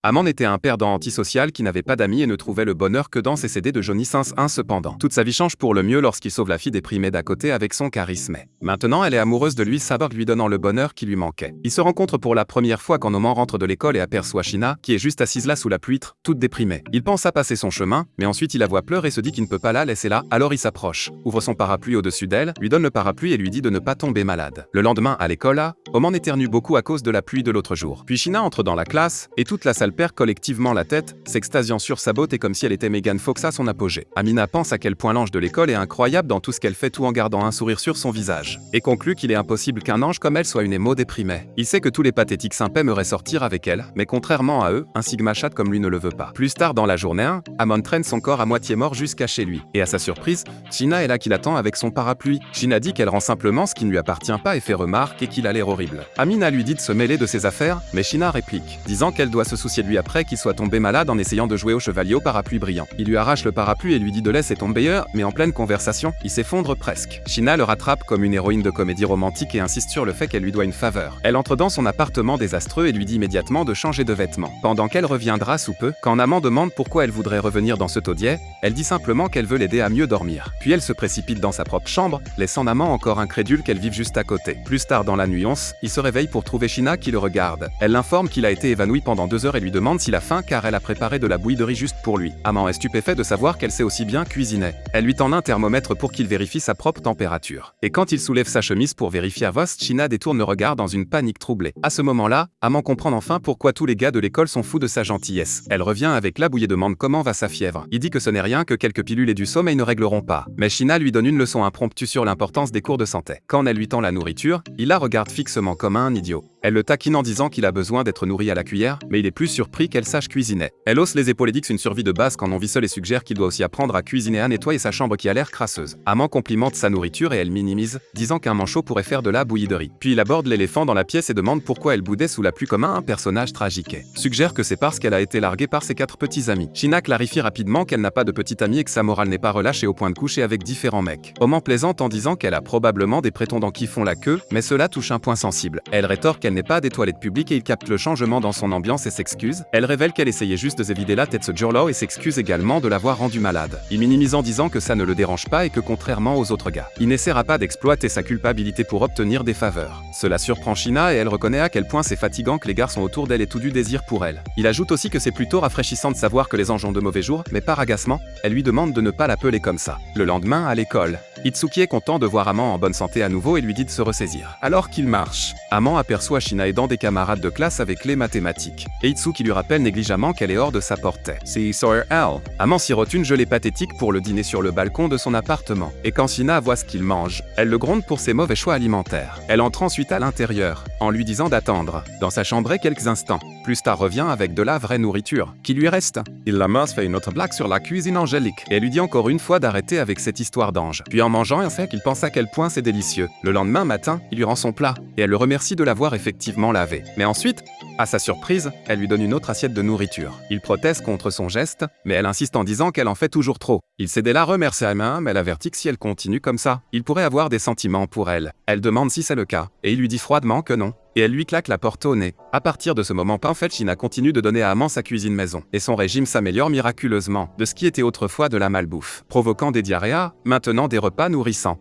Amand était un perdant antisocial qui n'avait pas d'amis et ne trouvait le bonheur que dans ses CD de Johnny Sins 1 cependant. Toute sa vie change pour le mieux lorsqu'il sauve la fille déprimée d'à côté avec son charisme. Maintenant elle est amoureuse de lui, Sabre lui donnant le bonheur qui lui manquait. Ils se rencontrent pour la première fois quand Noman rentre de l'école et aperçoit Sheena, qui est juste assise là sous la pluie, toute déprimée. Il pense à passer son chemin, mais ensuite il la voit pleurer et se dit qu'il ne peut pas la laisser là, alors il s'approche, ouvre son parapluie au-dessus d'elle, lui donne le parapluie et lui dit de ne pas tomber malade. Le lendemain, à l'école, Oman éternue beaucoup à cause de la pluie de l'autre jour. Puis Sheena entre dans la classe, et toute la salle perd collectivement la tête, s'extasiant sur sa beauté comme si elle était Megan Fox à son apogée. Amina pense à quel point l'ange de l'école est incroyable dans tout ce qu'elle fait tout en gardant un sourire sur son visage, et conclut qu'il est impossible qu'un ange comme elle soit une émo déprimée. Il sait que tous les pathétiques simples aimeraient sortir avec elle, mais contrairement à eux, un Sigma chat comme lui ne le veut pas. Plus tard dans la journée, Amon traîne son corps à moitié mort jusqu'à chez lui, et à sa surprise, Sheena est là qui l'attend avec son parapluie. Sheena dit qu'elle rend simplement ce qui ne lui appartient pas et fait remarque et qu'il a l'air horrible. Amina lui dit de se mêler de ses affaires, mais Sheena réplique, disant qu'elle doit se soucier de lui après qu'il soit tombé malade en essayant de jouer au chevalier au parapluie brillant. Il lui arrache le parapluie et lui dit de laisser tomber, mais en pleine conversation, il s'effondre presque. Sheena le rattrape comme une héroïne de comédie romantique et insiste sur le fait qu'elle lui doit une faveur. Elle entre dans son appartement désastreux et lui dit immédiatement de changer de vêtements. Pendant qu'elle reviendra sous peu, quand Amand demande pourquoi elle voudrait revenir dans ce taudier, elle dit simplement qu'elle veut l'aider à mieux dormir. Puis elle se précipite dans sa propre chambre, laissant Amand encore incrédule qu'elle vive juste à côté. Plus tard dans la nuit, il se réveille pour trouver Sheena qui le regarde. Elle l'informe qu'il a été évanoui pendant 2 heures et lui demande s'il a faim car elle a préparé de la bouillie de riz juste pour lui. Amand est stupéfait de savoir qu'elle sait aussi bien cuisiner. Elle lui tend un thermomètre pour qu'il vérifie sa propre température. Et quand il soulève sa chemise pour vérifier à Vost, Sheena détourne le regard dans une panique troublée. À ce moment-là, Amand comprend enfin pourquoi tous les gars de l'école sont fous de sa gentillesse. Elle revient avec la bouillie et demande comment va sa fièvre. Il dit que ce n'est rien que quelques pilules et du sommeil ne régleront pas. Mais Sheena lui donne une leçon impromptue sur l'importance des cours de santé. Quand elle lui tend la nourriture, il la regarde fixement comme un idiot. Elle le taquine en disant qu'il a besoin d'être nourri à la cuillère, mais il est plus surpris qu'elle sache cuisiner. Elle hausse les épaules et dit que c'est une survie de base quand on vit seul et suggère qu'il doit aussi apprendre à cuisiner et à nettoyer sa chambre qui a l'air crasseuse. Amand complimente sa nourriture et elle minimise, disant qu'un manchot pourrait faire de la bouillie de riz. Puis il aborde l'éléphant dans la pièce et demande pourquoi elle boudait sous la pluie comme un personnage tragique. Suggère que c'est parce qu'elle a été larguée par ses 4 petits amis. Sheena clarifie rapidement qu'elle n'a pas de petit ami et que sa morale n'est pas relâchée au point de coucher avec différents mecs. Oman plaisante en disant qu'elle a probablement des prétendants qui font la queue, mais cela touche un point sensible. Elle rétorque qu'elle n'est pas des toilettes publiques et il capte le changement dans son ambiance et s'excuse. Elle révèle qu'elle essayait juste de se vider la tête ce jour-là et s'excuse également de l'avoir rendu malade. Il minimise en disant que ça ne le dérange pas et que contrairement aux autres gars, il n'essaiera pas d'exploiter sa culpabilité pour obtenir des faveurs. Cela surprend Sheena et elle reconnaît à quel point c'est fatigant que les garçons autour d'elle aient tout du désir pour elle. Il ajoute aussi que c'est plutôt rafraîchissant de savoir que les anges ont de mauvais jours, mais par agacement, elle lui demande de ne pas l'appeler comme ça. Le lendemain, à l'école, Itsuki est content de voir Amand en bonne santé à nouveau et lui dit de se ressaisir. Alors qu'il marche, Amand aperçoit Sheena aidant des camarades de classe avec les mathématiques. Et Itsuki lui rappelle négligemment qu'elle est hors de sa portée. C'est Sawyer L. Amand sirote une gelée pathétique pour le dîner sur le balcon de son appartement. Et quand Sheena voit ce qu'il mange, elle le gronde pour ses mauvais choix alimentaires. Elle entre ensuite à l'intérieur, en lui disant d'attendre, dans sa chambrée quelques instants. Plus tard revient avec de la vraie nourriture, qui lui reste. Il l'amasse, fait une autre blague sur la cuisine angélique, et elle lui dit encore une fois d'arrêter avec cette histoire d'ange. Puis en mangeant, il sait qu'il pense à quel point c'est délicieux. Le lendemain matin, il lui rend son plat, et elle le remercie de l'avoir effectivement lavé. Mais ensuite, à sa surprise, elle lui donne une autre assiette de nourriture. Il proteste contre son geste, mais elle insiste en disant qu'elle en fait toujours trop. Il cède la remercie à main, mais elle avertit que si elle continue comme ça, il pourrait avoir des sentiments pour elle. Elle demande si c'est le cas, et il lui dit froidement que non. Et elle lui claque la porte au nez. À partir de ce moment, Sheena continue de donner à Amand sa cuisine maison, et son régime s'améliore miraculeusement, de ce qui était autrefois de la malbouffe, provoquant des diarrhéas, maintenant des repas nourrissants.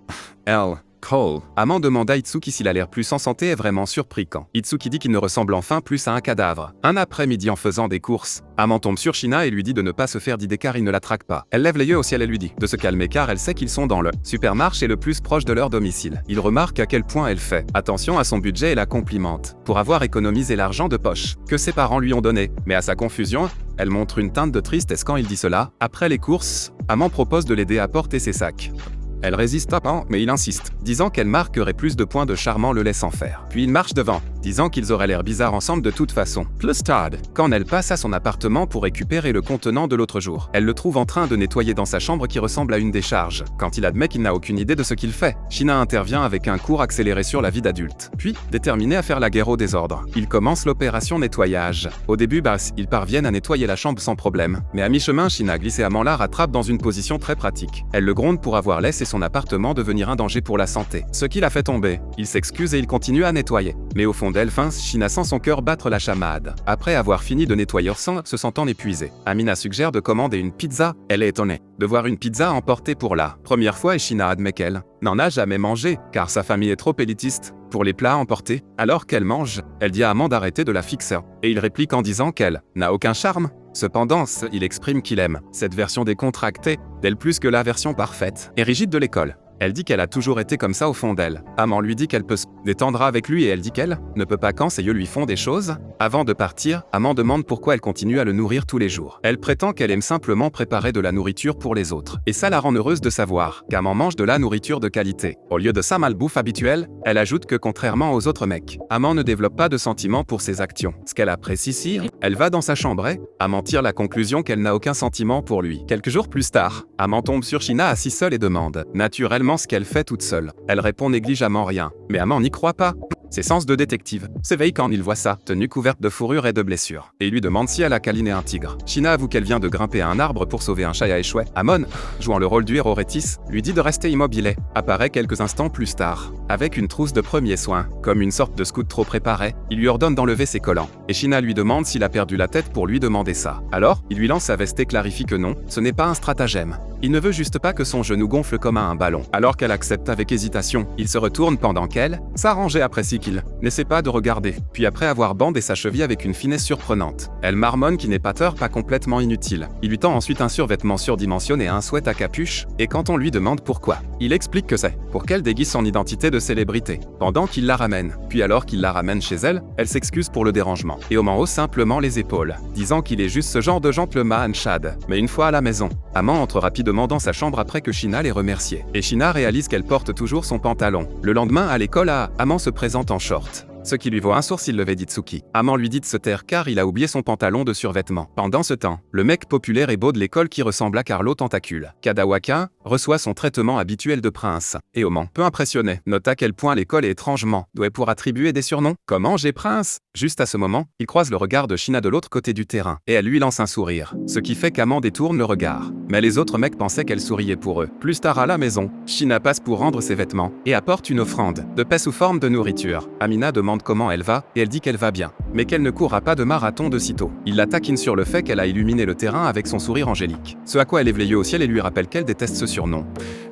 Cole. Amand demande à Itsuki s'il a l'air plus en santé et est vraiment surpris quand Itsuki dit qu'il ne ressemble enfin plus à un cadavre. Un après-midi en faisant des courses, Amand tombe sur Sheena et lui dit de ne pas se faire d'idées car il ne la traque pas. Elle lève les yeux au ciel et lui dit de se calmer car elle sait qu'ils sont dans le supermarché le plus proche de leur domicile. Il remarque à quel point elle fait attention à son budget et la complimente pour avoir économisé l'argent de poche que ses parents lui ont donné. Mais à sa confusion, elle montre une teinte de tristesse quand il dit cela. Après les courses, Amand propose de l'aider à porter ses sacs. Elle résiste pas, mais il insiste, disant qu'elle marquerait plus de points de charmant le laissant faire. Puis il marche devant, disant qu'ils auraient l'air bizarres ensemble de toute façon. Plus tard, quand elle passe à son appartement pour récupérer le contenant de l'autre jour, elle le trouve en train de nettoyer dans sa chambre qui ressemble à une décharge. Quand il admet qu'il n'a aucune idée de ce qu'il fait, Sheena intervient avec un cours accéléré sur la vie d'adulte. Puis, déterminé à faire la guerre au désordre, il commence l'opération nettoyage. Au début, ils parviennent à nettoyer la chambre sans problème, mais à mi-chemin, Sheena glisse et Amand la rattrape dans une position très pratique. Elle le gronde pour avoir laissé son appartement devenir un danger pour la santé. Ce qui l'a fait tomber. Il s'excuse et il continue à nettoyer. Mais au fond fond d'elle fince Shina sent son cœur battre la chamade. Après avoir fini de nettoyer sang, se sentant épuisée, Amina suggère de commander une pizza. Elle est étonnée de voir une pizza emportée pour la première fois et Shina admet qu'elle n'en a jamais mangé, car sa famille est trop élitiste pour les plats emportés. Alors qu'elle mange, elle dit à Amand d'arrêter de la fixer, et il réplique en disant qu'elle n'a aucun charme. Cependant, il exprime qu'il aime cette version décontractée d'elle plus que la version parfaite et rigide de l'école. Elle dit qu'elle a toujours été comme ça au fond d'elle. Amand lui dit qu'elle peut se détendre avec lui et elle dit qu'elle ne peut pas quand ses yeux lui font des choses. Avant de partir, Amand demande pourquoi elle continue à le nourrir tous les jours. Elle prétend qu'elle aime simplement préparer de la nourriture pour les autres. Et ça la rend heureuse de savoir qu'Amand mange de la nourriture de qualité. Au lieu de sa malbouffe habituelle, elle ajoute que contrairement aux autres mecs, Amand ne développe pas de sentiments pour ses actions. Ce qu'elle apprécie si elle va dans sa chambre et Amand tire la conclusion qu'elle n'a aucun sentiment pour lui. Quelques jours plus tard, Amand tombe sur Shina assise seule et demande naturellement ce qu'elle fait toute seule. Elle répond négligemment rien, mais Amand n'y croit pas. Ses sens de détective s'éveillent quand il voit sa tenue couverte de fourrure et de blessures, et il lui demande si elle a câliné un tigre. Shina avoue qu'elle vient de grimper à un arbre pour sauver un chat à échouer. Amon, jouant le rôle du héros Rétis, lui dit de rester immobile et apparaît quelques instants plus tard, avec une trousse de premiers soins, comme une sorte de scout trop préparé. Il lui ordonne d'enlever ses collants, et Shina lui demande s'il a perdu la tête pour lui demander ça. Alors, il lui lance sa veste et clarifie que non, ce n'est pas un stratagème. Il ne veut juste pas que son genou gonfle comme un ballon. Alors qu'elle accepte avec hésitation, il se retourne pendant qu'elle s'arrange et apprécie qu'il n'essaie pas de regarder. Puis après avoir bandé sa cheville avec une finesse surprenante, elle marmonne qu'il n'est pas tort, pas complètement inutile. Il lui tend ensuite un survêtement surdimensionné et un sweat à capuche, et quand on lui demande pourquoi, il explique que c'est pour qu'elle déguise son identité de célébrité, pendant qu'il la ramène. Puis alors qu'il la ramène chez elle, elle s'excuse pour le dérangement, et Oman hausse simplement les épaules, disant qu'il est juste ce genre de gentleman Chad. Mais une fois à la maison, Amand entre rapidement dans sa chambre après que Shina l'ait remercié. Et Shina réalise qu'elle porte toujours son pantalon. Le lendemain, à l'école, Amand se présente en short, ce qui lui vaut un sourcil levé d'Itsuki. Amand lui dit de se taire car il a oublié son pantalon de survêtement. Pendant ce temps, le mec populaire et beau de l'école qui ressemble à Carlo Tentacule, Kadawaka, reçoit son traitement habituel de prince. Et Oman, peu impressionné, note à quel point l'école est étrangement douée pour attribuer des surnoms. Comment j'ai prince? Juste à ce moment, il croise le regard de Shina de l'autre côté du terrain, et elle lui lance un sourire, ce qui fait qu'Amand détourne le regard. Mais les autres mecs pensaient qu'elle souriait pour eux. Plus tard à la maison, Shina passe pour rendre ses vêtements, et apporte une offrande de paix sous forme de nourriture. Amina demande comment elle va, et elle dit qu'elle va bien, mais qu'elle ne courra pas de marathon de sitôt. Il la taquine sur le fait qu'elle a illuminé le terrain avec son sourire angélique. Ce à quoi elle lève les yeux au ciel et lui rappelle qu'elle déteste ce surnom.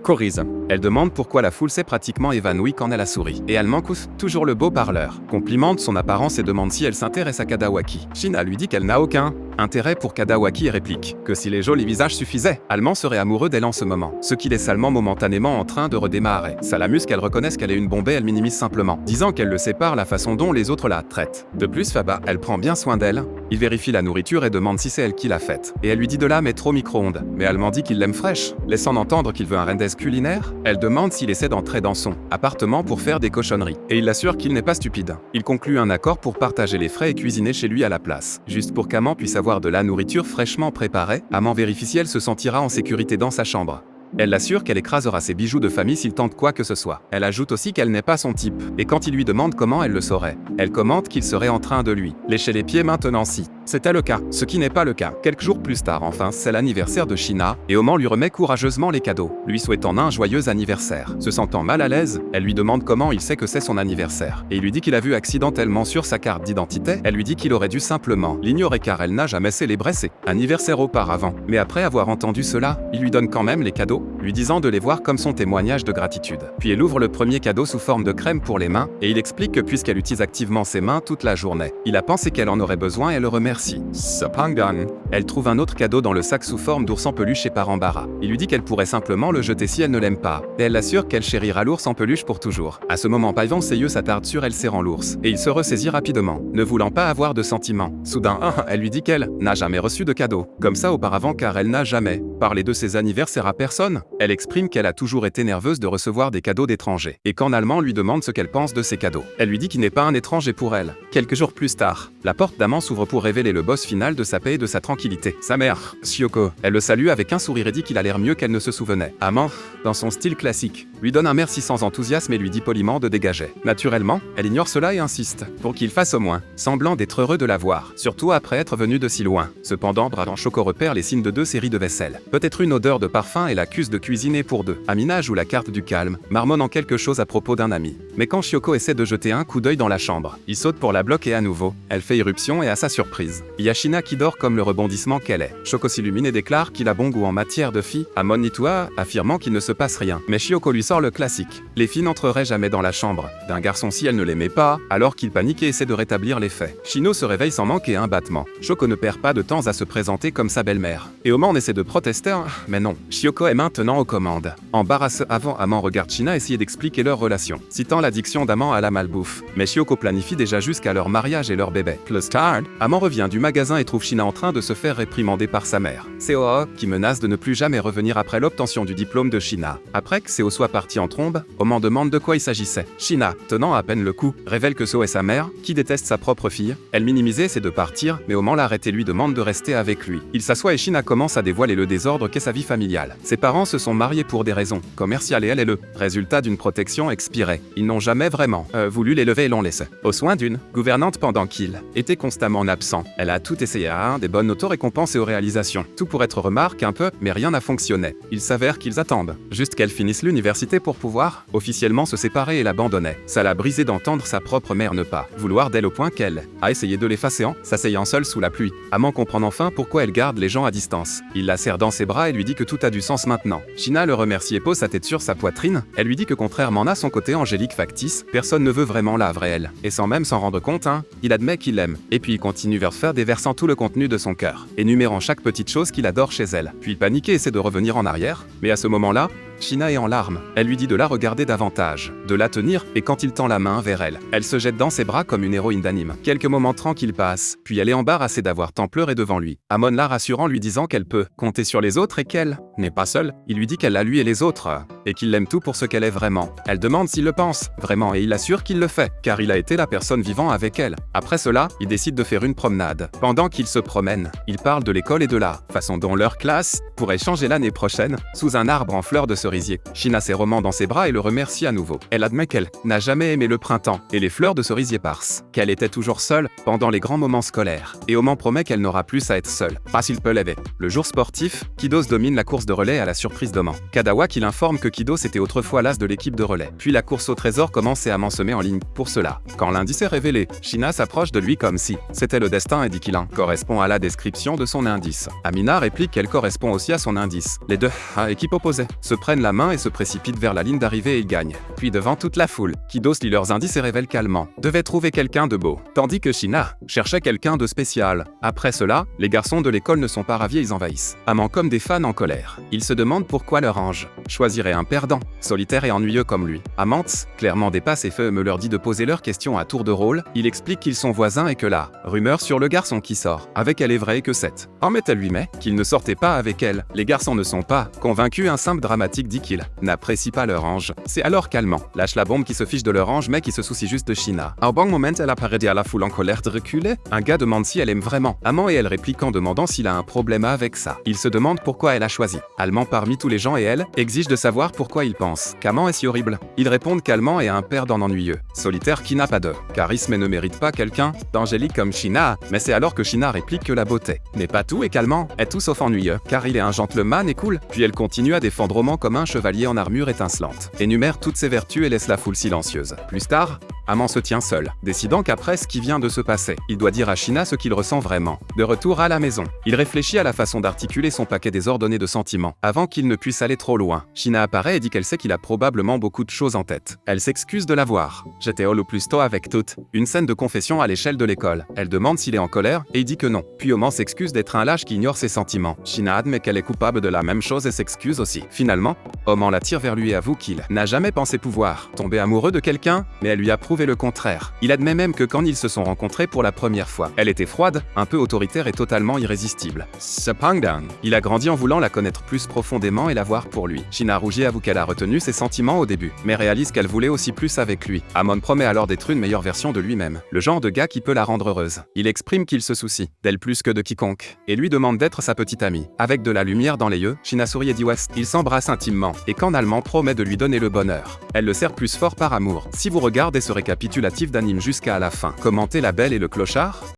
Corise. Elle demande pourquoi la foule s'est pratiquement évanouie quand elle a souri. Et elle manque toujours le beau parleur. Complimente son apparence et demande si elle s'intéresse à Kadawaki. Shina lui dit qu'elle n'a aucun intérêt pour Kadawaki et réplique que si les jolis visages suffisaient, Allemand serait amoureux d'elle en ce moment. Ce qu'il est seulement momentanément en train de redémarrer. Ça l'amuse qu'elle reconnaisse qu'elle est une bombe et elle minimise simplement, disant qu'elle le sépare la façon dont les autres la traitent. De plus, Faba, elle prend bien soin d'elle. Il vérifie la nourriture et demande si c'est elle qui l'a faite. Et elle lui dit de la mettre au micro-ondes. Mais Allemand dit qu'il l'aime fraîche, laissant entendre qu'il veut un rendez culinaire. Elle demande s'il essaie d'entrer dans son appartement pour faire des cochonneries. Et il l'assure qu'il n'est pas stupide. Il conclut un accord pour partager les frais et cuisiner chez lui à la place. Juste pour qu'Amand puisse avoir de la nourriture fraîchement préparée, Amand vérifie si elle se sentira en sécurité dans sa chambre. Elle l'assure qu'elle écrasera ses bijoux de famille s'il tente quoi que ce soit. Elle ajoute aussi qu'elle n'est pas son type, et quand il lui demande comment elle le saurait, elle commente qu'il serait en train de lui lécher les pieds maintenant si c'était le cas, ce qui n'est pas le cas. Quelques jours plus tard, enfin, c'est l'anniversaire de Shina, et Oman lui remet courageusement les cadeaux, lui souhaitant un joyeux anniversaire. Se sentant mal à l'aise, elle lui demande comment il sait que c'est son anniversaire, et il lui dit qu'il a vu accidentellement sur sa carte d'identité. Elle lui dit qu'il aurait dû simplement l'ignorer car elle n'a jamais célébré ses anniversaires auparavant. Mais après avoir entendu cela, il lui donne quand même les cadeaux, lui disant de les voir comme son témoignage de gratitude. Puis elle ouvre le premier cadeau sous forme de crème pour les mains, et il explique que puisqu'elle utilise activement ses mains toute la journée, il a pensé qu'elle en aurait besoin et le remercie. Cependant, elle trouve un autre cadeau dans le sac sous forme d'ours en peluche et par embarras. Il lui dit qu'elle pourrait simplement le jeter si elle ne l'aime pas, et elle l'assure qu'elle chérira l'ours en peluche pour toujours. À ce moment, Pavan ses yeux s'attardent sur elle serrant l'ours, et il se ressaisit rapidement, ne voulant pas avoir de sentiments. Soudain, elle lui dit qu'elle n'a jamais reçu de cadeau, comme ça auparavant car elle n'a jamais parlé de ses anniversaires à personne. Elle exprime qu'elle a toujours été nerveuse de recevoir des cadeaux d'étrangers, et qu'en allemand lui demande ce qu'elle pense de ces cadeaux. Elle lui dit qu'il n'est pas un étranger pour elle. Quelques jours plus tard, la porte d'Amand s'ouvre pour révéler est le boss final de sa paix et de sa tranquillité. Sa mère, Shioko, elle le salue avec un sourire et dit qu'il a l'air mieux qu'elle ne se souvenait. Amant, dans son style classique, lui donne un merci sans enthousiasme et lui dit poliment de dégager. Naturellement, elle ignore cela et insiste, pour qu'il fasse au moins, semblant d'être heureux de la voir, surtout après être venu de si loin. Cependant, Shoko repère les signes de 2 séries de vaisselle. Peut-être une odeur de parfum et l'accuse de cuisiner pour 2. Amina joue la carte du calme, marmonnant quelque chose à propos d'un ami. Mais quand Shioko essaie de jeter un coup d'œil dans la chambre, il saute pour la bloquer à nouveau. Elle fait irruption et à sa surprise, il y a Shina qui dort comme le rebondissement qu'elle est. Shoko s'illumine et déclare qu'il a bon goût en matière de filles, à Monitua, affirmant qu'il ne se passe rien. Mais Shioko lui sort le classique. Les filles n'entreraient jamais dans la chambre d'un garçon si elle ne l'aimait pas, alors qu'il panique et essaie de rétablir les faits. Shino se réveille sans manquer un battement. Shoko ne perd pas de temps à se présenter comme sa belle-mère. Et Oman essaie de protester, mais non. Shioko est maintenant aux commandes. Embarrassé avant, Amant regarde Shina essayer d'expliquer leur relation, citant l'addiction d'Amant à la malbouffe. Mais Shioko planifie déjà jusqu'à leur mariage et leur bébé. Plus tard, Amant revient du magasin et trouve Shina en train de se faire réprimander par sa mère. Seo, qui menace de ne plus jamais revenir après l'obtention du diplôme de Shina. Après que Seo soit parti en trombe, Oman demande de quoi il s'agissait. Shina, tenant à peine le coup, révèle que Seo est sa mère, qui déteste sa propre fille. Elle minimisait essaie de partir, mais Oman l'arrête et lui demande de rester avec lui. Il s'assoit et Shina commence à dévoiler le désordre qu'est sa vie familiale. Ses parents se sont mariés pour des raisons commerciales et elle est le résultat d'une protection expirée. Ils n'ont jamais vraiment voulu l'élever et l'ont laissé aux soins d'une gouvernante pendant qu'il était constamment absent. Elle a tout essayé à des bonnes auto-récompenses et aux réalisations. Tout pour être remarqué un peu, mais rien n'a fonctionné. Il s'avère qu'ils attendent juste qu'elle finisse l'université pour pouvoir officiellement se séparer et l'abandonner. Ça l'a brisé d'entendre sa propre mère ne pas vouloir d'elle au point qu'elle a essayé de l'effacer en s'asseyant seule sous la pluie. Amant comprend enfin pourquoi elle garde les gens à distance. Il la serre dans ses bras et lui dit que tout a du sens maintenant. Shina le remercie et pose sa tête sur sa poitrine. Elle lui dit que contrairement à son côté angélique factice, personne ne veut vraiment la vraie elle. Et sans même s'en rendre compte, il admet qu'il l'aime. Et puis il continue vers faire déversant tout le contenu de son cœur, énumérant chaque petite chose qu'il adore chez elle. Puis paniqué essaie de revenir en arrière, mais à ce moment-là, Shina est en larmes. Elle lui dit de la regarder davantage, de la tenir, et quand il tend la main vers elle, elle se jette dans ses bras comme une héroïne d'anime. Quelques moments tranquilles passent, puis elle est embarrassée d'avoir tant pleuré devant lui. Amon la rassure en lui disant qu'elle peut compter sur les autres et qu'elle n'est pas seule. Il lui dit qu'elle a lui et les autres, et qu'il l'aime tout pour ce qu'elle est vraiment. Elle demande s'il le pense, vraiment, et il assure qu'il le fait, car il a été la personne vivant avec elle. Après cela, il décide de faire une promenade. Pendant qu'ils se promènent, ils parlent de l'école et de la façon dont leur classe pourrait changer l'année prochaine, sous un arbre en fleurs de cerisier. Shina ses romans dans ses bras et le remercie à nouveau. Elle admet qu'elle n'a jamais aimé le printemps et les fleurs de cerisier parses, qu'elle était toujours seule pendant les grands moments scolaires. Et Oman promet qu'elle n'aura plus à être seule. Pas s'il peut l'aider. Le jour sportif, Kidos domine la course de relais à la surprise d'Oman. Kadawa qui l'informe que Kidos était autrefois l'as de l'équipe de relais. Puis la course au trésor commence et à semer en ligne pour cela. Quand l'indice est révélé, Shina s'approche de lui comme si c'était le destin et dit qu'il correspond à la description de son indice. Amina réplique qu'elle correspond aussi à son indice. Les deux, à équipe opposée, se prennent la main et se précipitent vers la ligne d'arrivée et ils gagnent. Puis devant toute la foule, Kidos lit leurs indices et révèle qu'Allemand devait trouver quelqu'un de beau, tandis que Shina cherchait quelqu'un de spécial. Après cela, les garçons de l'école ne sont pas ravis et ils envahissent. Amant comme des fans en colère. Ils se demandent pourquoi leur ange choisirait un perdant, solitaire et ennuyeux comme lui. Amantz, clairement dépasse et me leur dit de poser leurs questions à tour de rôle. Il explique qu'ils sont voisins et que la rumeur sur le garçon qui sort avec elle est vraie et que cette elle lui met qu'il ne sortait pas avec elle. Les garçons ne sont pas convaincus, un simple dramatique dit qu'il n'apprécie pas leur ange. C'est alors qu'Allemand lâche la bombe qui se fiche de leur ange mais qui se soucie juste de Shina. À un bon moment, elle apparaît à la foule en colère de reculer. Un gars demande si elle aime vraiment Amant et elle réplique en demandant s'il a un problème avec ça. Il se demande pourquoi elle a choisi Allemand parmi tous les gens et elle exige de savoir pourquoi il pense qu'Amant est si horrible. Ils répondent qu'Allemand est un perdant ennuyeux, solitaire qui n'a pas de charisme et ne mérite pas quelqu'un d'angélique comme Shina. Mais c'est alors que Shina réplique que la beauté n'est pas tout et qu'Allemand est tout sauf ennuyeux, car il est un gentleman et cool. Puis elle continue à défendre Roman comme un chevalier en armure étincelante, énumère toutes ses vertus et laisse la foule silencieuse. Plus tard, Amant se tient seul, décidant qu'après ce qui vient de se passer, il doit dire à Shina ce qu'il ressent vraiment. De retour à la maison, il réfléchit à la façon d'articuler son paquet désordonné de sentiments, avant qu'il ne puisse aller trop loin. Shina apparaît et dit qu'elle sait qu'il a probablement beaucoup de choses en tête. Elle s'excuse de l'avoir. J'étais au plus tôt avec toute une scène de confession à l'échelle de l'école. Elle demande s'il est en colère, et il dit que non. Puis Oman s'excuse d'être un lâche qui ignore ses sentiments. Shina admet qu'elle est coupable de la même chose et s'excuse aussi. Finalement, Oman la tire vers lui et avoue qu'il n'a jamais pensé pouvoir tomber amoureux de quelqu'un, mais elle lui approuve prouver le contraire. Il admet même que quand ils se sont rencontrés pour la première fois, elle était froide, un peu autoritaire et totalement irrésistible. Cependant, il a grandi en voulant la connaître plus profondément et la voir pour lui. Shinaruji avoue qu'elle a retenu ses sentiments au début, mais réalise qu'elle voulait aussi plus avec lui. Amon promet alors d'être une meilleure version de lui-même, le genre de gars qui peut la rendre heureuse. Il exprime qu'il se soucie d'elle plus que de quiconque, et lui demande d'être sa petite amie. Avec de la lumière dans les yeux, Shina sourit et dit West. Ils s'embrassent intimement, et qu'en allemand promet de lui donner le bonheur. Elle le serre plus fort par amour. Si vous regardez ce récapitulatif d'anime jusqu'à la fin, commentez la belle et le clochard.